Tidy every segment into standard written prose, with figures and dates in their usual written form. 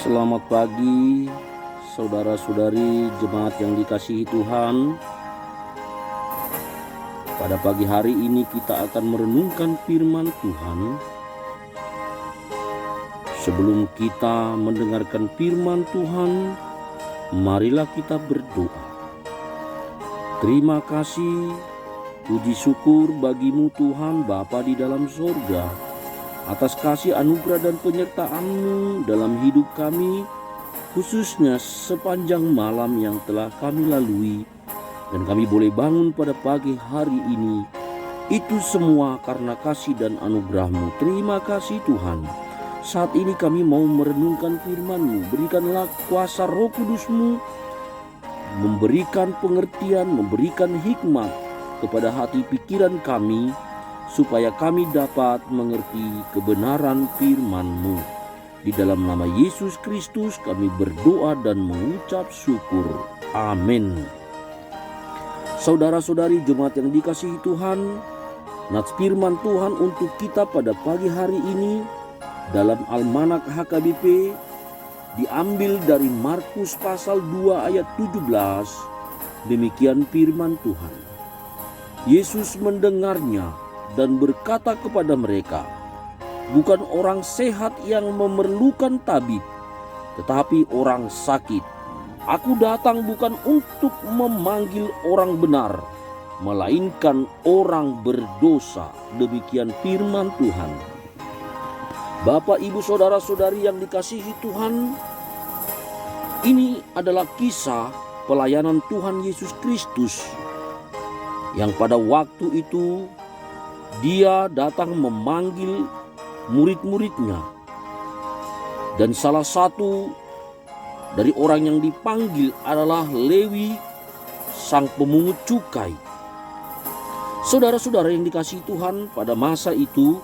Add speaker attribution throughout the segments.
Speaker 1: Selamat pagi, saudara-saudari jemaat yang dikasihi Tuhan. Pada pagi hari ini kita akan merenungkan firman Tuhan. Sebelum kita mendengarkan firman Tuhan, marilah kita berdoa. Terima kasih, puji syukur bagimu Tuhan Bapa di dalam sorga, atas kasih anugerah dan penyertaan-Mu dalam hidup kami, khususnya sepanjang malam yang telah kami lalui, dan kami boleh bangun pada pagi hari ini. Itu semua karena kasih dan anugerah-Mu. Terima kasih Tuhan. Saat ini kami mau merenungkan firman-Mu. Berikanlah kuasa Roh Kudus-Mu, memberikan pengertian, memberikan hikmat kepada hati pikiran kami, supaya kami dapat mengerti kebenaran firman-Mu. Di dalam nama Yesus Kristus kami berdoa dan mengucap syukur. Amin. Saudara-saudari jemaat yang dikasihi Tuhan, nats firman Tuhan untuk kita pada pagi hari ini dalam Almanak HKBP diambil dari Markus pasal 2 ayat 17. Demikian firman Tuhan. Yesus mendengarnya dan berkata kepada mereka, "Bukan orang sehat yang memerlukan tabib, tetapi orang sakit. Aku datang bukan untuk memanggil orang benar, melainkan orang berdosa." Demikian firman Tuhan. Bapak, Ibu, saudara-saudari yang dikasihi Tuhan, ini adalah kisah pelayanan Tuhan Yesus Kristus yang pada waktu itu Dia datang memanggil murid-muridnya. Dan salah satu dari orang yang dipanggil adalah Lewi, sang pemungut cukai. Saudara-saudara yang dikasihi Tuhan, pada masa itu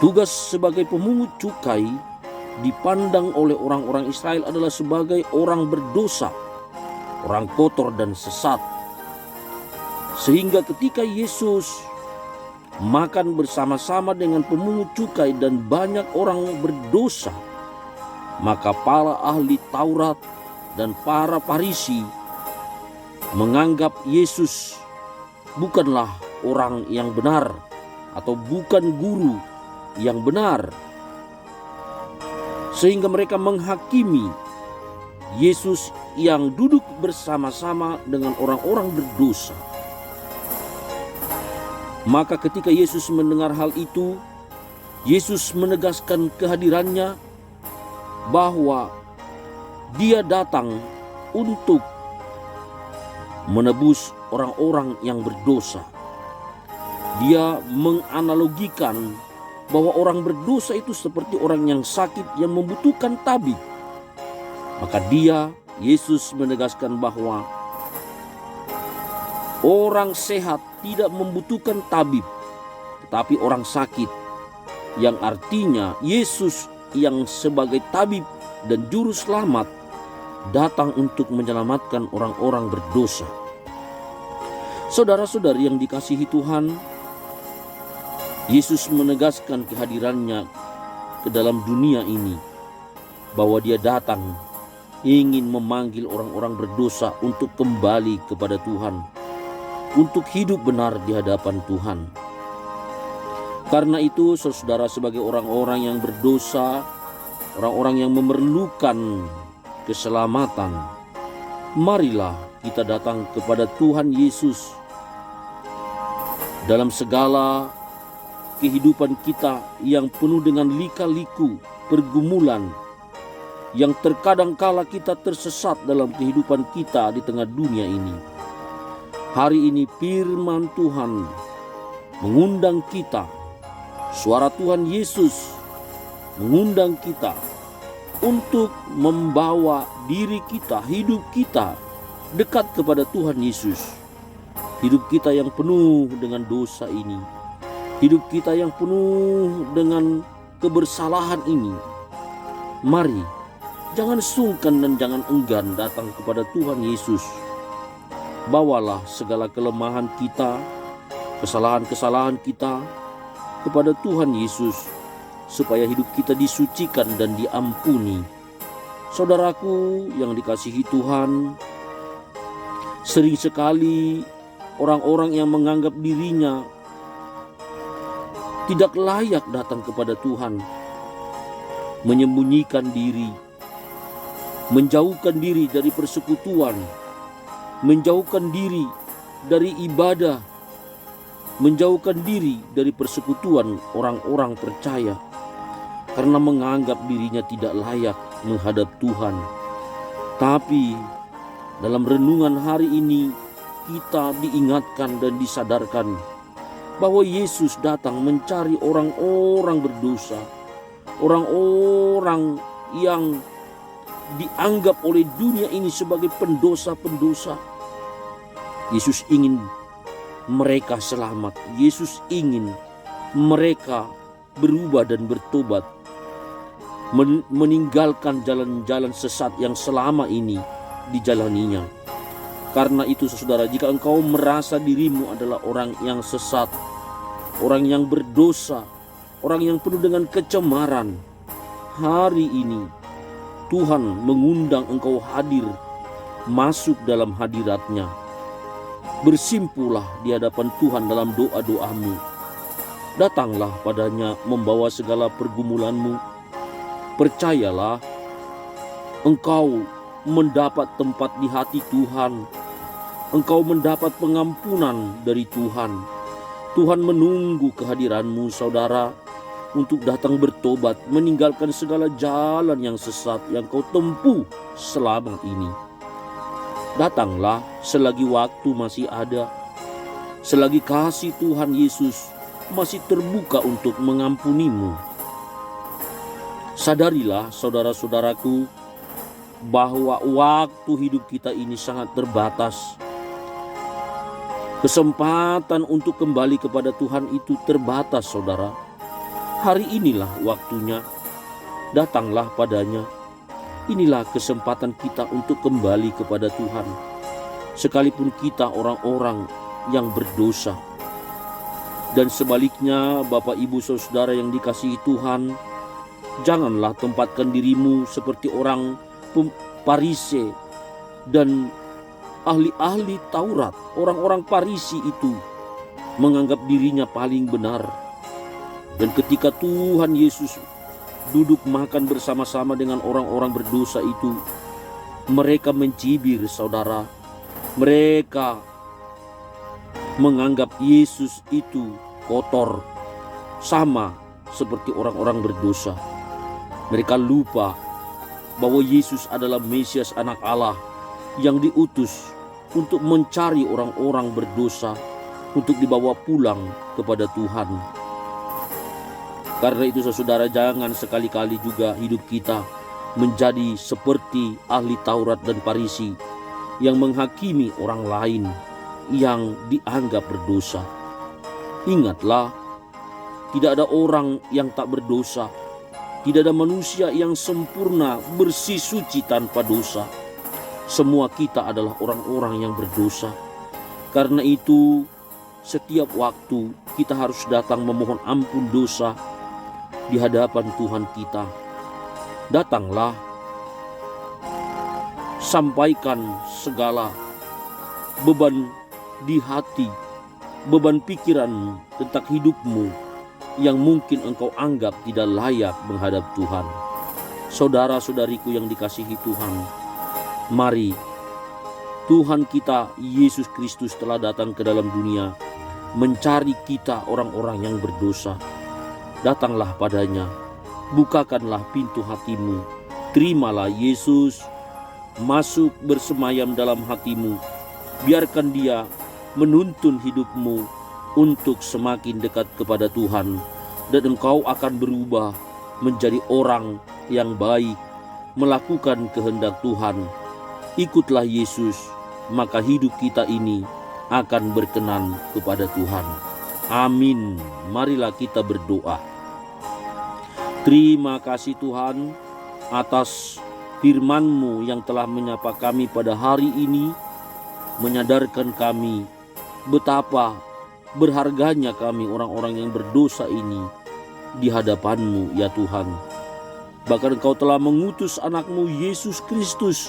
Speaker 1: tugas sebagai pemungut cukai dipandang oleh orang-orang Israel adalah sebagai orang berdosa, orang kotor dan sesat. Sehingga ketika Yesus makan bersama-sama dengan pemungut cukai dan banyak orang berdosa, maka para ahli Taurat dan para Farisi menganggap Yesus bukanlah orang yang benar atau bukan guru yang benar. Sehingga mereka menghakimi Yesus yang duduk bersama-sama dengan orang-orang berdosa. Maka ketika Yesus mendengar hal itu, Yesus menegaskan kehadirannya bahwa Dia datang untuk menebus orang-orang yang berdosa. Dia menganalogikan bahwa orang berdosa itu seperti orang yang sakit yang membutuhkan tabib. Maka Yesus menegaskan bahwa orang sehat tidak membutuhkan tabib, tetapi orang sakit, yang artinya Yesus yang sebagai tabib dan juru selamat datang untuk menyelamatkan orang-orang berdosa. Saudara-saudari yang dikasihi Tuhan, Yesus menegaskan kehadirannya ke dalam dunia ini, bahwa Dia datang ingin memanggil orang-orang berdosa untuk kembali kepada Tuhan, untuk hidup benar di hadapan Tuhan. Karena itu, saudara, sebagai orang-orang yang berdosa, orang-orang yang memerlukan keselamatan, marilah kita datang kepada Tuhan Yesus. Dalam segala kehidupan kita yang penuh dengan lika-liku, pergumulan, yang terkadang kala kita tersesat dalam kehidupan kita di tengah dunia ini, hari ini firman Tuhan mengundang kita, suara Tuhan Yesus mengundang kita untuk membawa diri kita, hidup kita dekat kepada Tuhan Yesus. Hidup kita yang penuh dengan dosa ini, hidup kita yang penuh dengan kebersalahan ini, mari jangan sungkan dan jangan enggan datang kepada Tuhan Yesus. Bawalah segala kelemahan kita, kesalahan-kesalahan kita kepada Tuhan Yesus. supaya hidup kita disucikan dan diampuni. Saudaraku yang dikasihi Tuhan, sering sekali orang-orang yang menganggap dirinya tidak layak datang kepada Tuhan, menyembunyikan diri, menjauhkan diri dari persekutuan, menjauhkan diri dari ibadah, menjauhkan diri dari persekutuan orang-orang percaya, karena menganggap dirinya tidak layak menghadap Tuhan. Tapi dalam renungan hari ini kita diingatkan dan disadarkan bahwa Yesus datang mencari orang-orang berdosa, orang-orang yang dianggap oleh dunia ini sebagai pendosa-pendosa. Yesus ingin mereka selamat. Yesus ingin mereka berubah dan bertobat, meninggalkan jalan-jalan sesat yang selama ini dijalaninya. Karena itu saudara, jika engkau merasa dirimu adalah orang yang sesat, orang yang berdosa, orang yang penuh dengan kecemaran, hari ini Tuhan mengundang engkau hadir masuk dalam hadirat-Nya. Bersimpulah di hadapan Tuhan dalam doa-doamu. Datanglah padanya membawa segala pergumulanmu. Percayalah, engkau mendapat tempat di hati Tuhan. Engkau mendapat pengampunan dari Tuhan. Tuhan menunggu kehadiranmu, saudara, untuk datang bertobat, meninggalkan segala jalan yang sesat yang kau tempuh selama ini. Datanglah selagi waktu masih ada, selagi kasih Tuhan Yesus masih terbuka untuk mengampunimu. Sadarilah saudara-saudaraku bahwa waktu hidup kita ini sangat terbatas. Kesempatan untuk kembali kepada Tuhan itu terbatas, saudara. Hari inilah waktunya. Datanglah padanya. Inilah kesempatan kita untuk kembali kepada Tuhan. Sekalipun kita orang-orang yang berdosa. Dan sebaliknya, Bapak Ibu Saudara yang dikasihi Tuhan, janganlah tempatkan dirimu seperti orang Parisi dan ahli-ahli Taurat. Orang-orang Parisi itu menganggap dirinya paling benar. Dan ketika Tuhan Yesus duduk makan bersama-sama dengan orang-orang berdosa itu, mereka mencibir, saudara. Mereka menganggap Yesus itu kotor, sama seperti orang-orang berdosa. Mereka lupa bahwa Yesus adalah Mesias, anak Allah yang diutus untuk mencari orang-orang berdosa untuk dibawa pulang kepada Tuhan. Karena itu saudara, jangan sekali-kali juga hidup kita menjadi seperti ahli Taurat dan Farisi yang menghakimi orang lain yang dianggap berdosa. Ingatlah, tidak ada orang yang tak berdosa. Tidak ada manusia yang sempurna, bersih, suci, tanpa dosa. Semua kita adalah orang-orang yang berdosa. Karena itu, setiap waktu kita harus datang memohon ampun dosa di hadapan Tuhan kita. Datanglah, sampaikan segala beban di hati, beban pikiranmu tentang hidupmu yang mungkin engkau anggap tidak layak menghadap Tuhan. Saudara-saudariku yang dikasihi Tuhan, mari, Tuhan kita Yesus Kristus telah datang ke dalam dunia mencari kita orang-orang yang berdosa. Datanglah padanya, bukakanlah pintu hatimu, terimalah Yesus masuk bersemayam dalam hatimu. Biarkan Dia menuntun hidupmu untuk semakin dekat kepada Tuhan, dan engkau akan berubah menjadi orang yang baik, melakukan kehendak Tuhan. Ikutlah Yesus, maka hidup kita ini akan berkenan kepada Tuhan. Amin. Marilah kita berdoa. Terima kasih Tuhan atas firman-Mu yang telah menyapa kami pada hari ini, menyadarkan kami betapa berharganya kami orang-orang yang berdosa ini. di hadapan-Mu ya Tuhan. Bahkan Engkau telah mengutus anak-Mu Yesus Kristus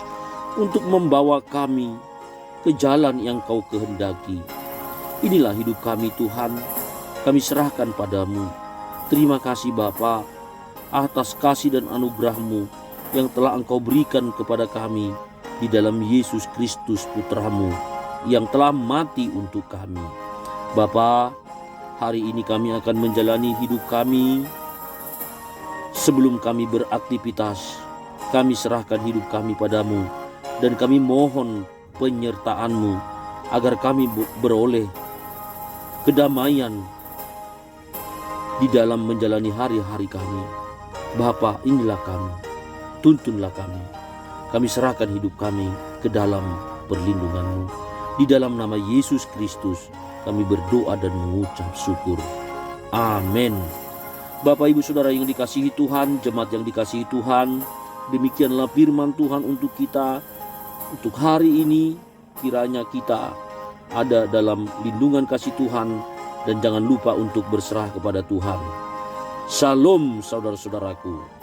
Speaker 1: untuk membawa kami ke jalan yang Kau kehendaki. Inilah hidup kami Tuhan, kami serahkan padamu. Terima kasih Bapa atas kasih dan anugerah-Mu yang telah Engkau berikan kepada kami di dalam Yesus Kristus Putra-Mu yang telah mati untuk kami. Bapa, hari ini kami akan menjalani hidup kami. Sebelum kami beraktivitas, kami serahkan hidup kami padamu dan kami mohon penyertaan-Mu agar kami beroleh kedamaian di dalam menjalani hari-hari kami. Bapa, inilah kami, tuntunlah kami. Kami serahkan hidup kami ke dalam perlindungan-Mu. Di dalam nama Yesus Kristus kami berdoa dan mengucap syukur. Amin. Bapak Ibu Saudara yang dikasihi Tuhan, jemaat yang dikasihi Tuhan, demikianlah firman Tuhan untuk kita. Untuk hari ini kiranya kita ada dalam lindungan kasih Tuhan dan jangan lupa untuk berserah kepada Tuhan. Shalom saudara-saudaraku.